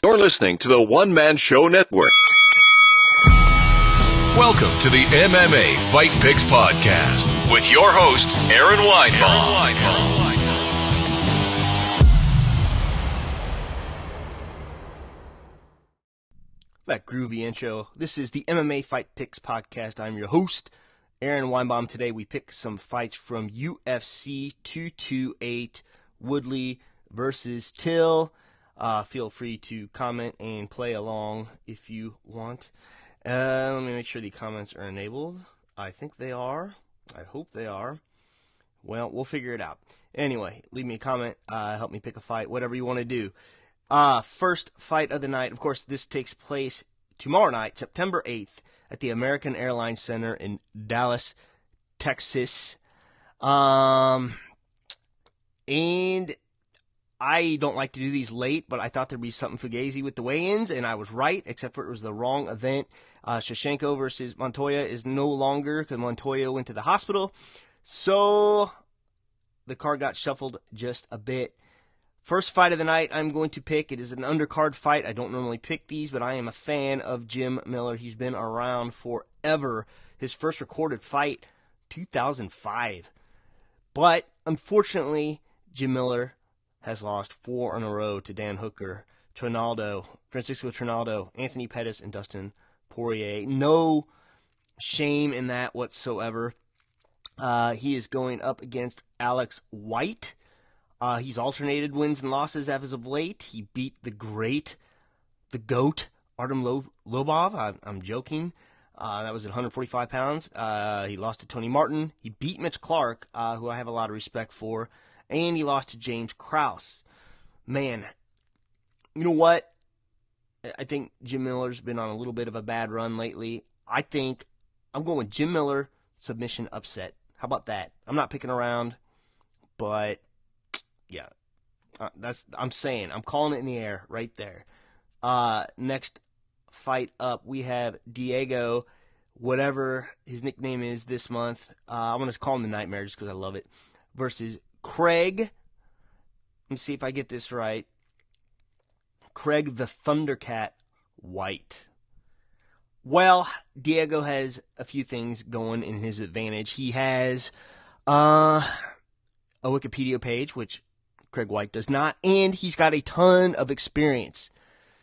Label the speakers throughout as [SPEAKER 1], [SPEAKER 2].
[SPEAKER 1] You're listening to the One Man Show Network. Welcome to the MMA Fight Picks Podcast with your host, Aaron Weinbaum.
[SPEAKER 2] That groovy intro. This is the MMA Fight Picks Podcast. I'm your host, Aaron Weinbaum. Today we pick some fights from UFC 228, Woodley versus Till. Feel free to comment and play along if you want. Let me make sure the comments are enabled. I think they are. I hope they are. Well, we'll figure it out. Anyway, leave me a comment. Help me pick a fight. Whatever you want to do. First fight of the night. Of course, this takes place tomorrow night, September 8th, at the American Airlines Center in Dallas, Texas. And I don't like to do these late, but I thought there'd be something fugazi with the weigh-ins, and I was right, except for it was the wrong event. Shevchenko versus Montoya is no longer, because Montoya went to the hospital. So the card got shuffled just a bit. First fight of the night I'm going to pick. It is an undercard fight. I don't normally pick these, but I am a fan of Jim Miller. He's been around forever. His first recorded fight, 2005. But, unfortunately, Jim Miller has lost 4 in a row to Dan Hooker, Francisco Trinaldo, Anthony Pettis, and Dustin Poirier. No shame in that whatsoever. He is going up against Alex White. He's alternated wins and losses as of late. He beat the GOAT, Artem Lobov. I'm joking. That was at 145 pounds. He lost to Tony Martin. He beat Mitch Clark, who I have a lot of respect for. And he lost to James Krause. Man, you know what? I think Jim Miller's been on a little bit of a bad run lately. I think I'm going with Jim Miller submission upset. How about that? I'm not picking around, but yeah, I'm calling it in the air right there. Next fight up, we have Diego, whatever his nickname is this month. I'm going to call him the Nightmare just because I love it, versus Craig. Let me see if I get this right. Craig the Thundercat White. Well, Diego has a few things going in his advantage. He has a Wikipedia page, which Craig White does not, and he's got a ton of experience.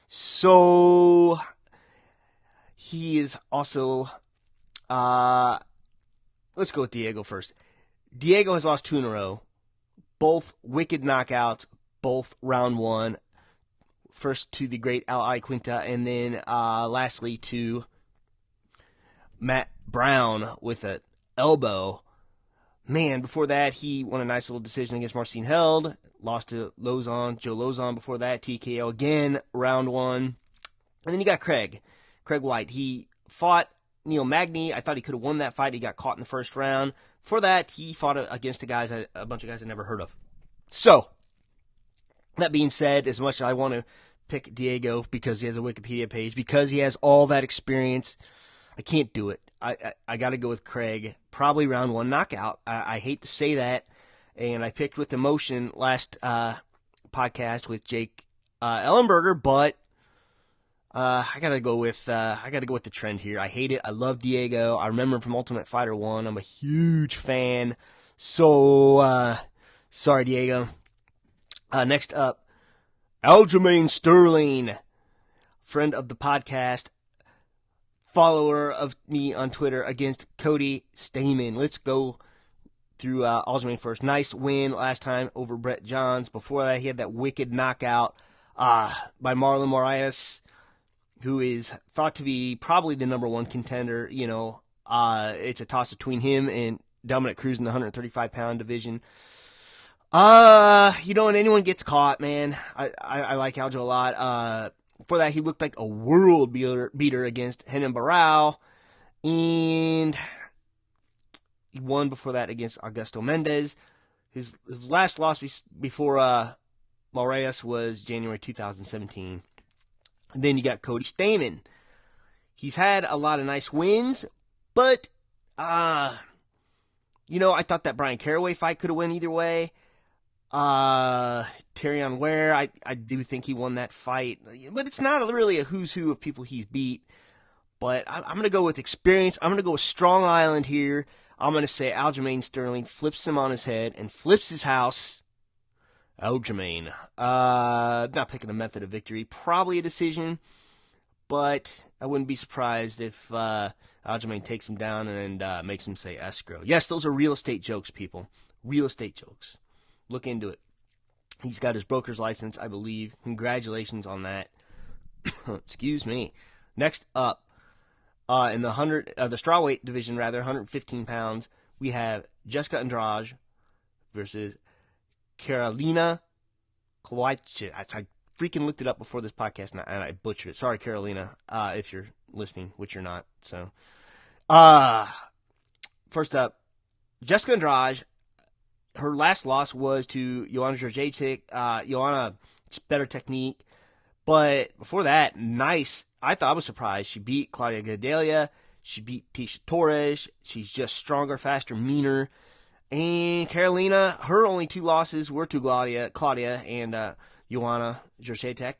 [SPEAKER 2] So he is also, let's go with Diego first. Diego has lost 2 in a row, both wicked knockouts, both round 1. First to the great Al Iaquinta, and then lastly to Matt Brown with an elbow. Man, before that, he won a nice little decision against Marcin Held. Lost to Joe Lozon before that. TKO again, round 1. And then you got Craig White. He fought Neil Magny. I thought he could have won that fight. He got caught in the first round. For that, he fought against a bunch of guys I never heard of. So, that being said, as much as I want to pick Diego because he has a Wikipedia page, because he has all that experience, I can't do it. I got to go with Craig. Probably round 1 knockout. I hate to say that, and I picked with emotion last podcast with Jake Ellenberger, but I gotta go with the trend here. I hate it. I love Diego. I remember him from Ultimate Fighter 1. I'm a huge fan. So sorry, Diego. Next up, Aljamain Sterling, friend of the podcast, follower of me on Twitter, against Cody Staman. Let's go through Aljamain first. Nice win last time over Brett Johns. Before that, he had that wicked knockout by Marlon Moraes, who is thought to be probably the number 1 contender. You know, it's a toss between him and Dominic Cruz in the 135-pound division. And anyone gets caught, man. I like Aljo a lot. For that, he looked like a world beater against Renan Barão, and he won before that against Augusto Mendes. His last loss before Moraes was January 2017. And then you got Cody Staman. He's had a lot of nice wins, but I thought that Brian Caraway fight could have went either way. Tyron Ware, I do think he won that fight, but it's not really a who's who of people he's beat. But I'm going to go with experience. I'm going to go with Strong Island here. I'm going to say Aljamain Sterling flips him on his head and flips his house. Aljamain. Not picking a method of victory. Probably a decision. But I wouldn't be surprised if Aljamain takes him down and makes him say escrow. Yes, those are real estate jokes, people. Real estate jokes. Look into it. He's got his broker's license, I believe. Congratulations on that. Excuse me. Next up, in the strawweight division, 115 pounds, we have Jessica Andrade versus Karolina Kowalkiewicz. I freaking looked it up before this podcast and I butchered it. Sorry, Karolina, if you're listening, which you're not. So, first up, Jessica Andrade. Her last loss was to Joanna Jędrzejczyk. Joanna, better technique. But before that, nice. I was surprised. She beat Claudia Gadelha. She beat Tisha Torres. She's just stronger, faster, meaner. And Karolina, her only two losses were to Claudia and Joanna Jędrzejczyk,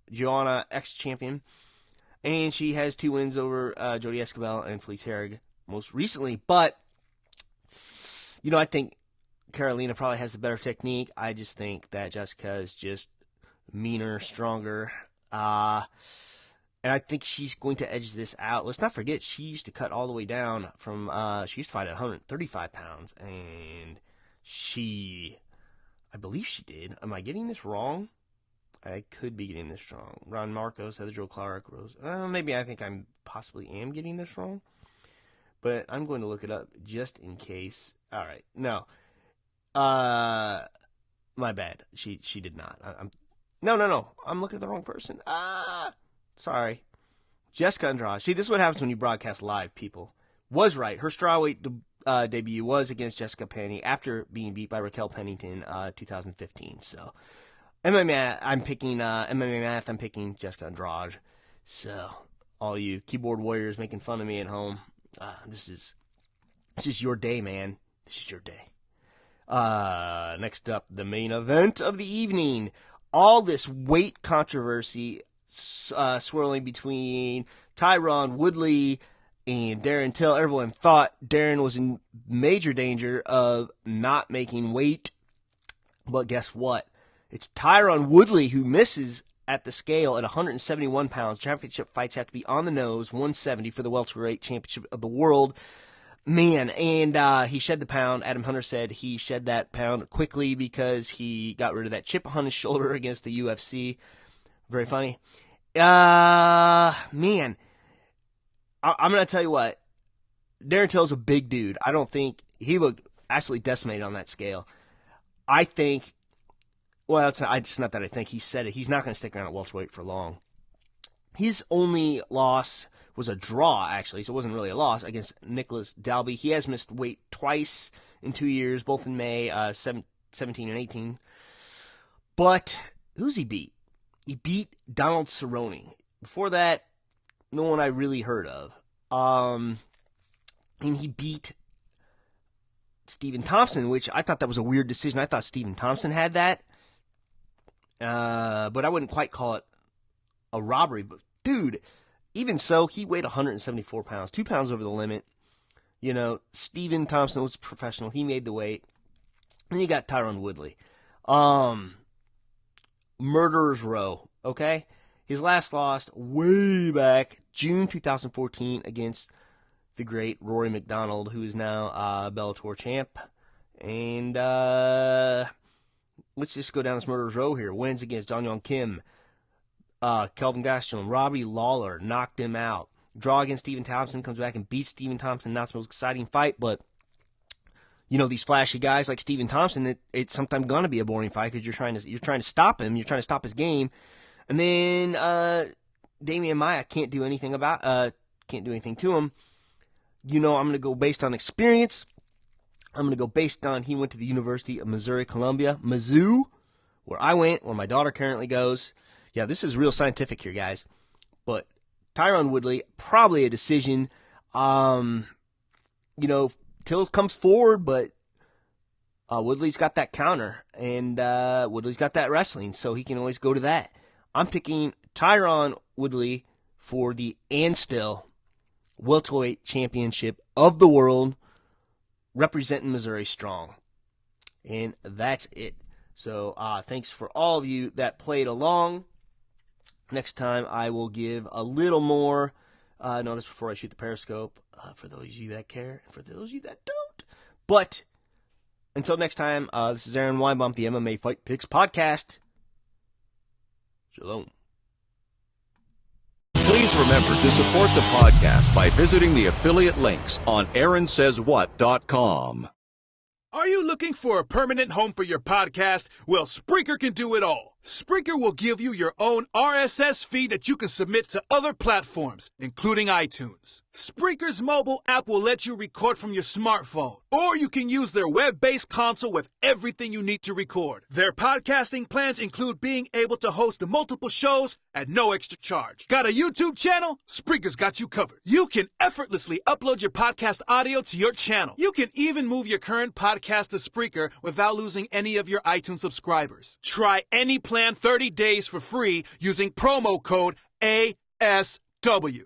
[SPEAKER 2] Joanna ex-champion. And she has 2 wins over Jodie Escobar and Felice Herrig most recently. But, I think Karolina probably has the better technique. I just think that Jessica is just meaner, stronger. And I think she's going to edge this out. Let's not forget, she used to cut all the way down from, she used to fight at 135 pounds. And I believe she did. Am I getting this wrong? I could be getting this wrong. Ron Marcos, Heather Jo Clark, Rose. Maybe I think I possibly am getting this wrong. But I'm going to look it up just in case. All right. No. My bad. She did not. No. I'm looking at the wrong person. Sorry. Jessica Andrade. See, this is what happens when you broadcast live, people. Was right. Her strawweight debut was against Jessica Penny after being beat by Raquel Pennington 2015. So, MMA, I'm picking MMA math. I'm picking Jessica Andrade. So, all you keyboard warriors making fun of me at home, this is your day, man. This is your day. Next up, the main event of the evening. All this weight controversy swirling between Tyron Woodley and Darren Till. Everyone thought Darren was in major danger of not making weight. But guess what? It's Tyron Woodley who misses at the scale at 171 pounds. Championship fights have to be on the nose, 170 for the welterweight championship of the world. Man, and he shed the pound. Adam Hunter said he shed that pound quickly because he got rid of that chip on his shoulder against the UFC. Very funny. Man, I'm going to tell you what. Darren Till's a big dude. I don't think he looked absolutely decimated on that scale. I think, well, it's not that I think. He said it. He's not going to stick around at welterweight for long. His only loss was a draw, actually, so it wasn't really a loss, against Nicholas Dalby. He has missed weight twice in 2 years, both in May, 17 and 18. But who's he beat? He beat Donald Cerrone. Before that, no one I really heard of. And he beat Stephen Thompson, which I thought that was a weird decision. I thought Stephen Thompson had that. But I wouldn't quite call it a robbery. But, dude, even so, he weighed 174 pounds, 2 pounds over the limit. Stephen Thompson was a professional. He made the weight. And you got Tyron Woodley. Murderer's Row, okay? His last loss way back, June 2014, against the great Rory McDonald, who is now Bellator champ. And let's just go down this Murderer's Row here. Wins against Jong Yong Kim. Kelvin Gastelum, Robbie Lawler knocked him out. Draw against Stephen Thompson, comes back and beats Stephen Thompson. Not the most exciting fight, but these flashy guys like Stephen Thompson, it's sometimes gonna be a boring fight because you're trying to stop him, you're trying to stop his game, and then Damian Maia can't do anything to him. I'm gonna go based on experience. I'm gonna go based on he went to the University of Missouri Columbia, Mizzou, where I went, where my daughter currently goes. Yeah, this is real scientific here, guys. But Tyron Woodley, probably a decision. Till comes forward, but Woodley's got that counter, and Woodley's got that wrestling, so he can always go to that. I'm picking Tyron Woodley for the Anstill Welterweight Championship of the world, representing Missouri strong. And that's it. So thanks for all of you that played along. Next time I will give a little more notice before I shoot the Periscope, for those of you that care and for those of you that don't. But until next time, this is Aaron Weinbaum, the MMA Fight Picks Podcast. Shalom.
[SPEAKER 1] Please remember to support the podcast by visiting the affiliate links on AaronSaysWhat.com.
[SPEAKER 3] Are you looking for a permanent home for your podcast? Well, Spreaker can do it all. Spreaker will give you your own RSS feed that you can submit to other platforms, including iTunes. Spreaker's mobile app will let you record from your smartphone, or you can use their web-based console with everything you need to record. Their podcasting plans include being able to host multiple shows at no extra charge. Got a YouTube channel? Spreaker's got you covered. You can effortlessly upload your podcast audio to your channel. You can even move your current podcast to Spreaker without losing any of your iTunes subscribers. Try any plan 30 days for free using promo code ASW.